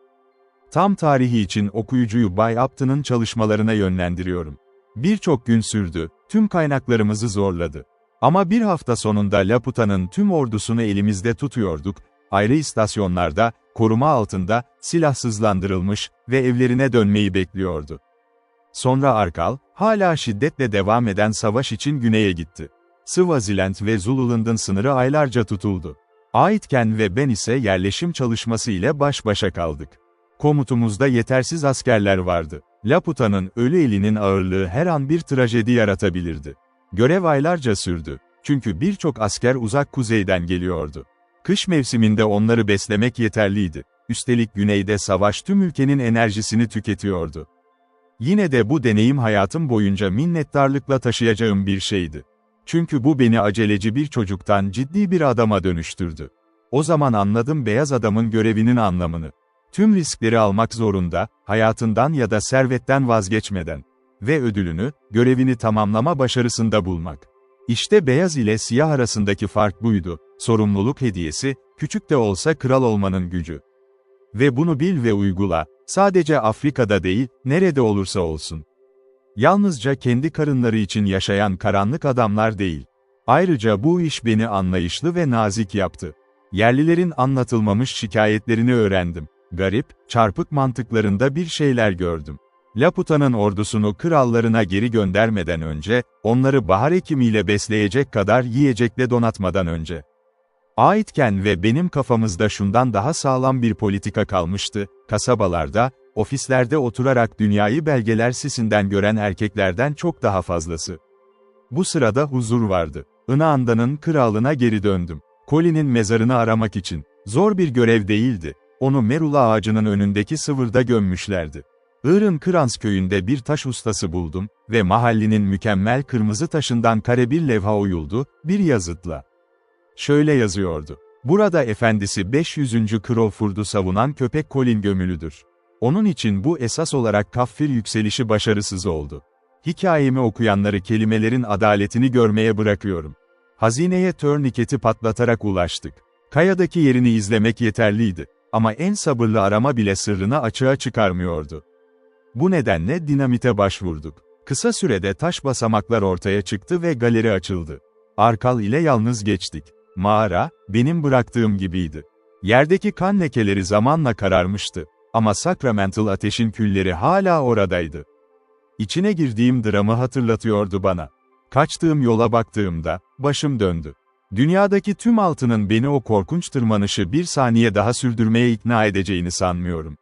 Tam tarihi için okuyucuyu Bay Upton'ın çalışmalarına yönlendiriyorum. Birçok gün sürdü, tüm kaynaklarımızı zorladı. Ama bir hafta sonunda Laputa'nın tüm ordusunu elimizde tutuyorduk, ayrı istasyonlarda, koruma altında, silahsızlandırılmış ve evlerine dönmeyi bekliyordu. Sonra Arkal, hala şiddetle devam eden savaş için güneye gitti. Swaziland ve Zululand'ın sınırı aylarca tutuldu. Aitken ve ben ise yerleşim çalışması ile baş başa kaldık. Komutumuzda yetersiz askerler vardı. Laputa'nın ölü elinin ağırlığı her an bir trajedi yaratabilirdi. Görev aylarca sürdü. Çünkü birçok asker uzak kuzeyden geliyordu. Kış mevsiminde onları beslemek yeterliydi. Üstelik güneyde savaş tüm ülkenin enerjisini tüketiyordu. Yine de bu deneyim hayatım boyunca minnettarlıkla taşıyacağım bir şeydi. Çünkü bu beni aceleci bir çocuktan ciddi bir adama dönüştürdü. O zaman anladım beyaz adamın görevinin anlamını. Tüm riskleri almak zorunda, hayatından ya da servetten vazgeçmeden. Ve ödülünü, görevini tamamlama başarısında bulmak. İşte beyaz ile siyah arasındaki fark buydu. Sorumluluk hediyesi, küçük de olsa kral olmanın gücü. Ve bunu bil ve uygula, sadece Afrika'da değil, nerede olursa olsun. Yalnızca kendi karınları için yaşayan karanlık adamlar değil. Ayrıca bu iş beni anlayışlı ve nazik yaptı. Yerlilerin anlatılmamış şikayetlerini öğrendim. Garip, çarpık mantıklarında bir şeyler gördüm. Laputa'nın ordusunu krallarına geri göndermeden önce, onları bahar ekimiyle besleyecek kadar yiyecekle donatmadan önce. Aitken ve benim kafamızda şundan daha sağlam bir politika kalmıştı, kasabalarda, ofislerde oturarak dünyayı belgeler sisinden gören erkeklerden çok daha fazlası. Bu sırada huzur vardı. Inaanda'nın kralına geri döndüm. Colin'in mezarını aramak için. Zor bir görev değildi. Onu merula ağacının önündeki sıvırda gömmüşlerdi. Iğır'ın Krans köyünde bir taş ustası buldum ve mahallinin mükemmel kırmızı taşından kare bir levha oyuldu, bir yazıtla. Şöyle yazıyordu. Burada efendisi 500. Crawford'u savunan köpek Colin gömülüdür. Onun için bu esas olarak Kaffir yükselişi başarısız oldu. Hikayemi okuyanları kelimelerin adaletini görmeye bırakıyorum. Hazineye turniketi patlatarak ulaştık. Kayadaki yerini izlemek yeterliydi. Ama en sabırlı arama bile sırrını açığa çıkarmıyordu. Bu nedenle dinamite başvurduk. Kısa sürede taş basamaklar ortaya çıktı ve galeri açıldı. Arkal ile yalnız geçtik. Mağara, benim bıraktığım gibiydi. Yerdeki kan lekeleri zamanla kararmıştı. Ama Sacramental ateşin külleri hala oradaydı. İçine girdiğim dramı hatırlatıyordu bana. Kaçtığım yola baktığımda, başım döndü. Dünyadaki tüm altının beni o korkunç tırmanışı bir saniye daha sürdürmeye ikna edeceğini sanmıyorum.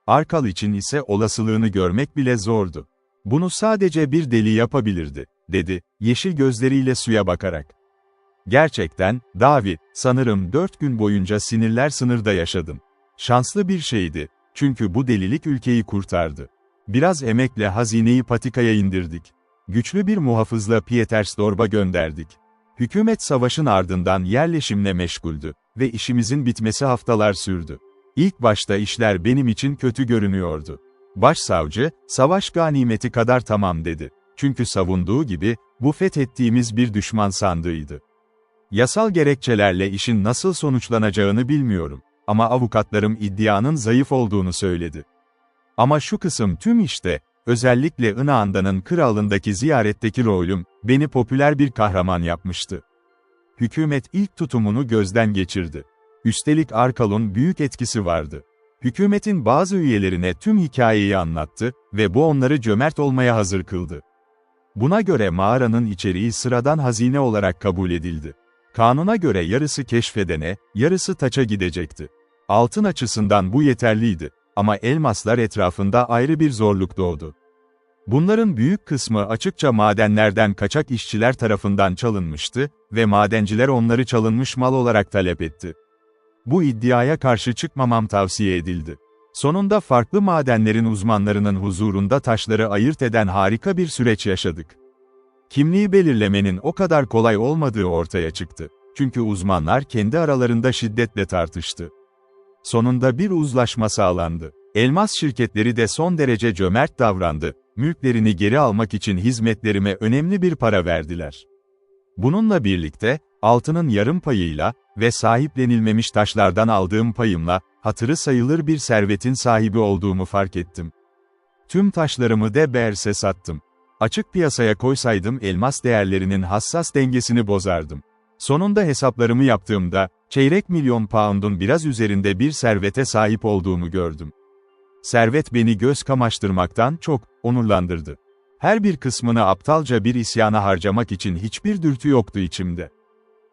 Arkal için ise olasılığını görmek bile zordu. Bunu sadece bir deli yapabilirdi, dedi, yeşil gözleriyle suya bakarak. Gerçekten, Davi, sanırım 4 gün boyunca sinirler sınırda yaşadın. Şanslı bir şeydi, çünkü bu delilik ülkeyi kurtardı. Biraz emekle hazineyi patikaya indirdik. Güçlü bir muhafızla Pietersdorf'a gönderdik. Hükümet savaşın ardından yerleşimle meşguldü ve işimizin bitmesi haftalar sürdü. İlk başta işler benim için kötü görünüyordu. Başsavcı, savaş ganimeti kadar tamam dedi. Çünkü savunduğu gibi, bu fethettiğimiz bir düşman sandığıydı. Yasal gerekçelerle işin nasıl sonuçlanacağını bilmiyorum. Ama avukatlarım iddianın zayıf olduğunu söyledi. Ama şu kısım tüm işte, özellikle Inaanda'nın kralındaki ziyaretteki rolüm, beni popüler bir kahraman yapmıştı. Hükümet ilk tutumunu gözden geçirdi. Üstelik Arkal'ın büyük etkisi vardı. Hükümetin bazı üyelerine tüm hikayeyi anlattı ve bu onları cömert olmaya hazır kıldı. Buna göre mağaranın içeriği sıradan hazine olarak kabul edildi. Kanuna göre yarısı keşfedene, yarısı taça gidecekti. Altın açısından bu yeterliydi. Ama elmaslar etrafında ayrı bir zorluk doğdu. Bunların büyük kısmı açıkça madenlerden kaçak işçiler tarafından çalınmıştı ve madenciler onları çalınmış mal olarak talep etti. Bu iddiaya karşı çıkmamam tavsiye edildi. Sonunda farklı madenlerin uzmanlarının huzurunda taşları ayırt eden harika bir süreç yaşadık. Kimliği belirlemenin o kadar kolay olmadığı ortaya çıktı. Çünkü uzmanlar kendi aralarında şiddetle tartıştı. Sonunda bir uzlaşma sağlandı. Elmas şirketleri de son derece cömert davrandı. Mülklerini geri almak için hizmetlerime önemli bir para verdiler. Bununla birlikte, altının yarım payıyla ve sahiplenilmemiş taşlardan aldığım payımla, hatırı sayılır bir servetin sahibi olduğumu fark ettim. Tüm taşlarımı de Beers'e sattım. Açık piyasaya koysaydım elmas değerlerinin hassas dengesini bozardım. Sonunda hesaplarımı yaptığımda, çeyrek milyon pound'un biraz üzerinde bir servete sahip olduğumu gördüm. Servet beni göz kamaştırmaktan çok, onurlandırdı. Her bir kısmını aptalca bir isyana harcamak için hiçbir dürtü yoktu içimde.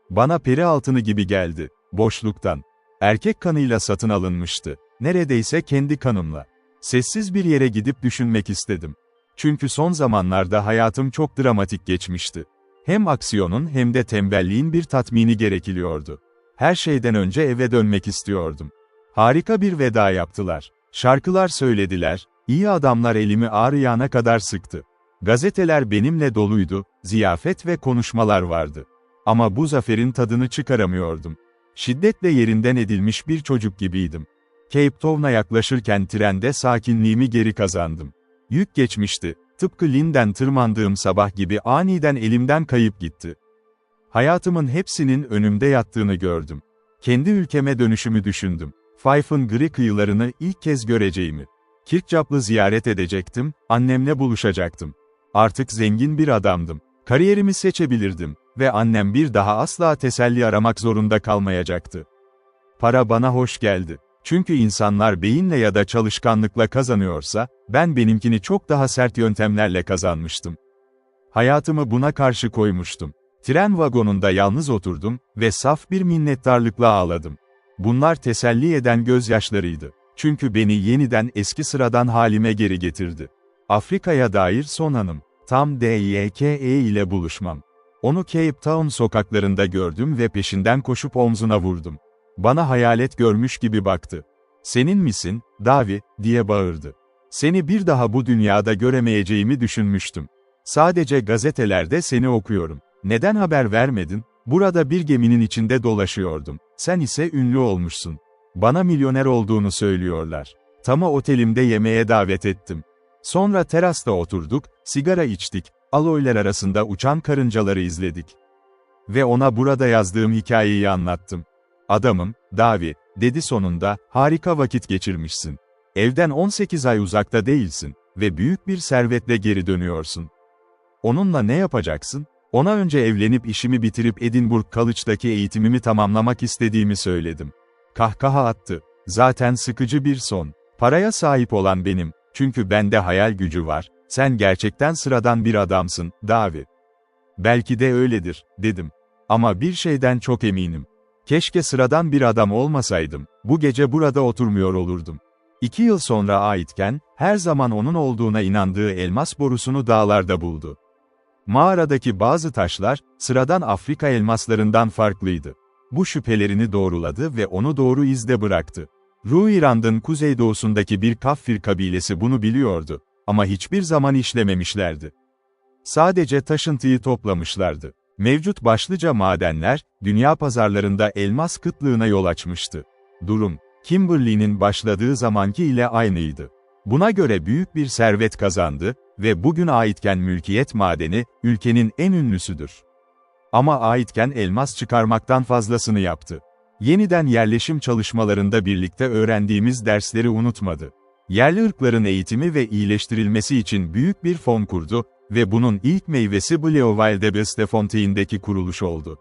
Bana peri altını gibi geldi, boşluktan. Erkek kanıyla satın alınmıştı. Neredeyse kendi kanımla. Sessiz bir yere gidip düşünmek istedim. Çünkü son zamanlarda hayatım çok dramatik geçmişti. Hem aksiyonun hem de tembelliğin bir tatmini gerekiliyordu. Her şeyden önce eve dönmek istiyordum. Harika bir veda yaptılar. Şarkılar söylediler, iyi adamlar elimi ağrıyana kadar sıktı. Gazeteler benimle doluydu, ziyafet ve konuşmalar vardı. Ama bu zaferin tadını çıkaramıyordum. Şiddetle yerinden edilmiş bir çocuk gibiydim. Cape Town'a yaklaşırken trende sakinliğimi geri kazandım. Yük geçmişti, tıpkı Lynn'den tırmandığım sabah gibi aniden elimden kayıp gitti. Hayatımın hepsinin önümde yattığını gördüm. Kendi ülkeme dönüşümü düşündüm. Fife'ın gri kıyılarını ilk kez göreceğimi. Kirkcap'lı ziyaret edecektim, annemle buluşacaktım. Artık zengin bir adamdım. Kariyerimi seçebilirdim ve annem bir daha asla teselli aramak zorunda kalmayacaktı. Para bana hoş geldi. Çünkü insanlar beyinle ya da çalışkanlıkla kazanıyorsa, ben benimkini çok daha sert yöntemlerle kazanmıştım. Hayatımı buna karşı koymuştum. Tren vagonunda yalnız oturdum ve saf bir minnettarlıkla ağladım. Bunlar teselli eden gözyaşlarıydı. Çünkü beni yeniden eski sıradan halime geri getirdi. Afrika'ya dair son anım. Tam DYKE ile buluşmam. Onu Cape Town sokaklarında gördüm ve peşinden koşup omzuna vurdum. Bana hayalet görmüş gibi baktı. "Senin misin, Davi?" diye bağırdı. "Seni bir daha bu dünyada göremeyeceğimi düşünmüştüm. Sadece gazetelerde seni okuyorum. Neden haber vermedin? Burada bir geminin içinde dolaşıyordum. Sen ise ünlü olmuşsun. Bana milyoner olduğunu söylüyorlar. Tam'a otelimde yemeğe davet ettim. Sonra terasta oturduk, sigara içtik, aloylar arasında uçan karıncaları izledik. Ve ona burada yazdığım hikayeyi anlattım. Adamım, Davi, dedi sonunda, harika vakit geçirmişsin. Evden 18 ay uzakta değilsin ve büyük bir servetle geri dönüyorsun. Onunla ne yapacaksın? Ona önce evlenip işimi bitirip Edinburgh College'daki eğitimimi tamamlamak istediğimi söyledim. Kahkaha attı. Zaten sıkıcı bir son. Paraya sahip olan benim, çünkü bende hayal gücü var. Sen gerçekten sıradan bir adamsın, Davi. Belki de öyledir, dedim. Ama bir şeyden çok eminim. Keşke sıradan bir adam olmasaydım, bu gece burada oturmuyor olurdum. 2 yıl sonra Aitken, her zaman onun olduğuna inandığı elmas borusunu dağlarda buldu. Mağaradaki bazı taşlar, sıradan Afrika elmaslarından farklıydı. Bu şüphelerini doğruladı ve onu doğru izde bıraktı. Ruirand'ın kuzeydoğusundaki bir Kaffir kabilesi bunu biliyordu. Ama hiçbir zaman işlememişlerdi. Sadece taşıntıyı toplamışlardı. Mevcut başlıca madenler, dünya pazarlarında elmas kıtlığına yol açmıştı. Durum, Kimberley'nin başladığı zamanki ile aynıydı. Buna göre büyük bir servet kazandı ve bugün Aitken mülkiyet madeni, ülkenin en ünlüsüdür. Ama Aitken elmas çıkarmaktan fazlasını yaptı. Yeniden yerleşim çalışmalarında birlikte öğrendiğimiz dersleri unutmadı. Yerli ırkların eğitimi ve iyileştirilmesi için büyük bir fon kurdu ve bunun ilk meyvesi Bleauwil de Bestefontaine'deki kuruluş oldu.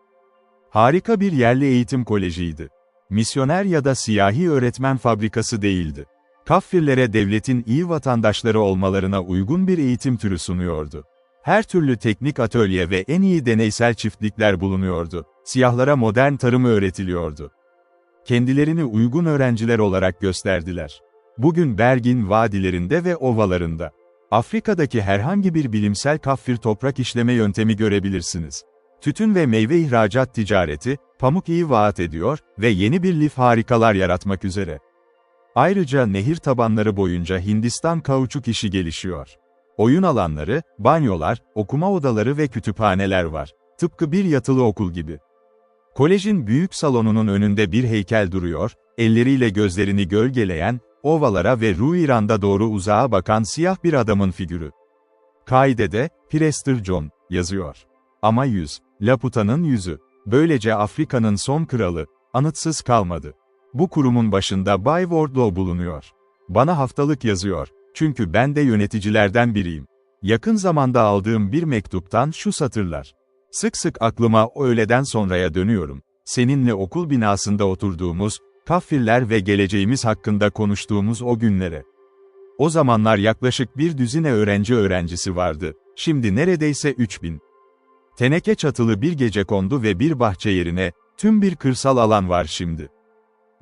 Harika bir yerli eğitim kolejiydi. Misyoner ya da siyahi öğretmen fabrikası değildi. Kaffirlere devletin iyi vatandaşları olmalarına uygun bir eğitim türü sunuyordu. Her türlü teknik atölye ve en iyi deneysel çiftlikler bulunuyordu. Siyahlara modern tarımı öğretiliyordu. Kendilerini uygun öğrenciler olarak gösterdiler. Bugün Bergin vadilerinde ve ovalarında, Afrika'daki herhangi bir bilimsel kaffir toprak işleme yöntemi görebilirsiniz. Tütün ve meyve ihracat ticareti, pamuk iyi vaat ediyor ve yeni bir lif harikalar yaratmak üzere. Ayrıca nehir tabanları boyunca Hindistan kauçuk işi gelişiyor. Oyun alanları, banyolar, okuma odaları ve kütüphaneler var. Tıpkı bir yatılı okul gibi. Kolejin büyük salonunun önünde bir heykel duruyor, elleriyle gözlerini gölgeleyen, ovalara ve Ruirand'a doğru uzağa bakan siyah bir adamın figürü. Kaidede, Prester John, yazıyor. Ama Laputa'nın yüzü. Böylece Afrika'nın son kralı, anıtsız kalmadı. Bu kurumun başında Bay Wardlow bulunuyor. Bana haftalık yazıyor, çünkü ben de yöneticilerden biriyim. Yakın zamanda aldığım bir mektuptan şu satırlar. Sık sık aklıma o öğleden sonraya dönüyorum. Seninle okul binasında oturduğumuz, Kaffirler ve geleceğimiz hakkında konuştuğumuz o günlere. O zamanlar yaklaşık bir düzine öğrencisi vardı, şimdi neredeyse 3000. Teneke çatılı bir gecekondu ve bir bahçe yerine, tüm bir kırsal alan var şimdi.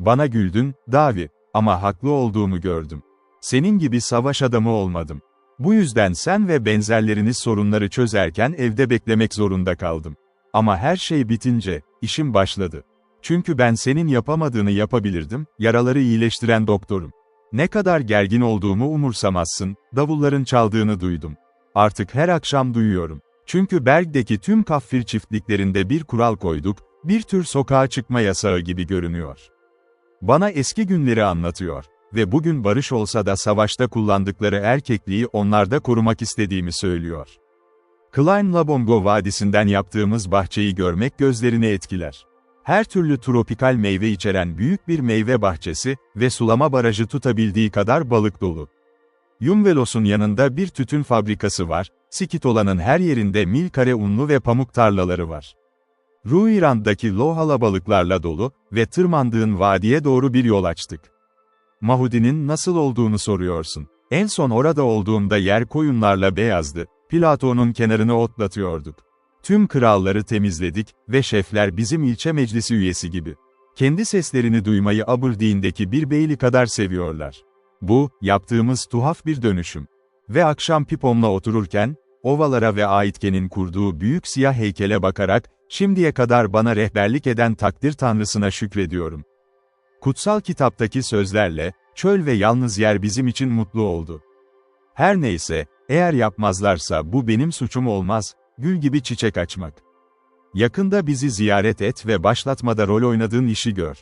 Bana güldün, Davi, ama haklı olduğumu gördüm. Senin gibi savaş adamı olmadım. Bu yüzden sen ve benzerleriniz sorunları çözerken evde beklemek zorunda kaldım. Ama her şey bitince, işim başladı. Çünkü ben senin yapamadığını yapabilirdim, yaraları iyileştiren doktorum. Ne kadar gergin olduğumu umursamazsın, davulların çaldığını duydum. Artık her akşam duyuyorum. Çünkü Berg'deki tüm kaffir çiftliklerinde bir kural koyduk, bir tür sokağa çıkma yasağı gibi görünüyor. Bana eski günleri anlatıyor ve bugün barış olsa da savaşta kullandıkları erkekliği onlarda korumak istediğimi söylüyor. Klein Labongo Vadisi'nden yaptığımız bahçeyi görmek gözlerini etkiler. Her türlü tropikal meyve içeren büyük bir meyve bahçesi ve sulama barajı tutabildiği kadar balık dolu. Yumvelos'un yanında bir tütün fabrikası var, Sikitola'nın her yerinde mil kare unlu ve pamuk tarlaları var. Ruirand'daki lohala balıklarla dolu ve tırmandığın vadiye doğru bir yol açtık. Mahudi'nin nasıl olduğunu soruyorsun. En son orada olduğumda yer koyunlarla beyazdı, Platon'un kenarını otlatıyorduk. Tüm kralları temizledik ve şefler bizim ilçe meclisi üyesi gibi. Kendi seslerini duymayı Aberdeen'deki bir beyli kadar seviyorlar. Bu, yaptığımız tuhaf bir dönüşüm. Ve akşam Pipom'la otururken, ovalara ve Aitken'in kurduğu büyük siyah heykele bakarak, şimdiye kadar bana rehberlik eden takdir tanrısına şükrediyorum. Kutsal kitaptaki sözlerle, çöl ve yalnız yer bizim için mutlu oldu. Her neyse, eğer yapmazlarsa bu benim suçum olmaz, gül gibi çiçek açmak. Yakında bizi ziyaret et ve başlatmada rol oynadığın işi gör.